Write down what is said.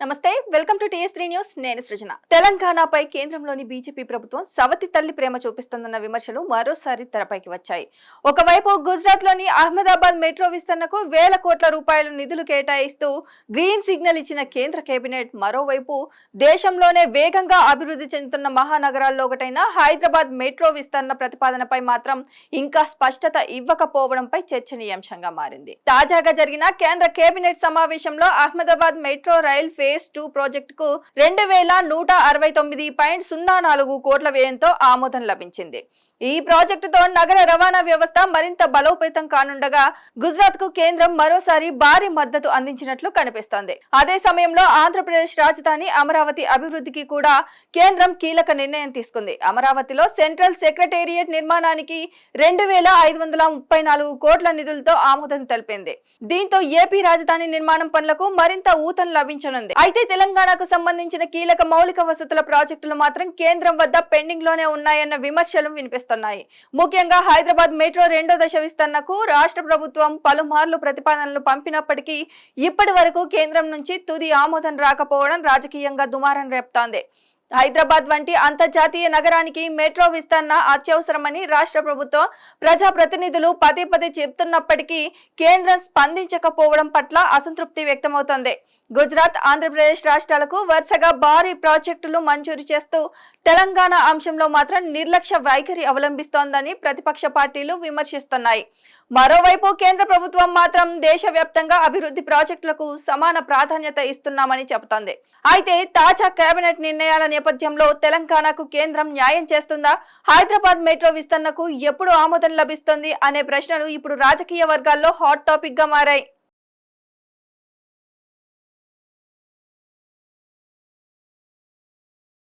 నమస్తే welcome to టీఎస్3 news నేను సృజన తెలంగాణపై కేంద్రంలోని బీజేపీ ప్రభుత్వం సవతి తల్లి ప్రేమ చూపిస్తుందన్న విమర్శలు మరోసారి తెరపైకి వచ్చాయి. ఒకవైపు గుజరాత్లోని అహ్మదాబాద్ మెట్రో విస్తరణకు వేల కోట్ల రూపాయల నిధులు కేటాయిస్తూ గ్రీన్ సిగ్నల్ ఇచ్చిన కేంద్ర కేబినెట్ మరోవైపు దేశంలోనే వేగంగా అభివృద్ధి చెందుతున్న మహానగరాల్లో ఒకటైన హైదరాబాద్ మెట్రో విస్తరణ ప్రతిపాదనపై మాత్రం ఇంకా స్పష్టత ఇవ్వకపోవడంపై చర్చనీయాంశంగా మారింది. తాజాగా జరిగిన కేంద్ర కేబినెట్ సమావేశంలో అహ్మదాబాద్ మెట్రో రైల్ ఫేజ్ 2 ప్రాజెక్టుకు 2169.04 కోట్ల వ్యయంతో ఆమోదం లభించింది. ఈ ప్రాజెక్టుతో నగర రవాణా వ్యవస్థ మరింత బలోపేతం కానుండగా గుజరాత్ కు కేంద్రం మరోసారి భారీ మద్దతు అందించినట్లు కనిపిస్తోంది. అదే సమయంలో ఆంధ్రప్రదేశ్ రాజధాని అమరావతి అభివృద్ధికి కూడా కేంద్రం కీలక నిర్ణయం తీసుకుంది. అమరావతిలో సెంట్రల్ సెక్రటేరియట్ నిర్మాణానికి 2534 కోట్ల నిధులతో ఆమోదం తెలిపింది. దీంతో ఏపీ రాజధాని నిర్మాణం పనులకు మరింత ఊతం లభించనుంది. అయితే తెలంగాణకు సంబంధించిన కీలక మౌలిక వసతుల ప్రాజెక్టులు మాత్రం కేంద్రం వద్ద పెండింగ్ లోనే ఉన్నాయన్న విమర్శలు వినిపిస్తున్నాయి. ముఖ్యంగా హైదరాబాద్ మెట్రో 2వ దశ విస్తరణకు రాష్ట్ర ప్రభుత్వం పలుమార్లు ప్రతిపాదనలు పంపినప్పటికీ ఇప్పటి వరకు కేంద్రం నుంచి తుది ఆమోదం రాకపోవడం రాజకీయంగా దుమారం రేపుతోంది. హైదరాబాద్ వంటి అంతర్జాతీయ నగరానికి మెట్రో విస్తరణ అత్యవసరమని రాష్ట్ర ప్రభుత్వం ప్రజాప్రతినిధులు పదే పదే చెబుతున్నప్పటికీ కేంద్రం స్పందించకపోవడం పట్ల అసంతృప్తి వ్యక్తమవుతోంది. గుజరాత్, ఆంధ్రప్రదేశ్ రాష్ట్రాలకు వరుసగా భారీ ప్రాజెక్టులు మంజూరు చేస్తూ తెలంగాణ అంశంలో మాత్రం నిర్లక్ష్య వైఖరి అవలంబిస్తోందని ప్రతిపక్ష పార్టీలు విమర్శిస్తున్నాయి. మరోవైపు కేంద్ర ప్రభుత్వం మాత్రం దేశవ్యాప్తంగా అభివృద్ధి ప్రాజెక్టులకు సమాన ప్రాధాన్యత ఇస్తున్నామని చెబుతోంది. అయితే తాజా కేబినెట్ నిర్ణయాల నేపథ్యంలో తెలంగాణకు కేంద్రం న్యాయం చేస్తుందా, హైదరాబాద్ మెట్రో విస్తరణకు ఎప్పుడు ఆమోదం లభిస్తుంది అనే ప్రశ్నలు ఇప్పుడు రాజకీయ వర్గాల్లో హాట్ టాపిక్ గా మారాయి.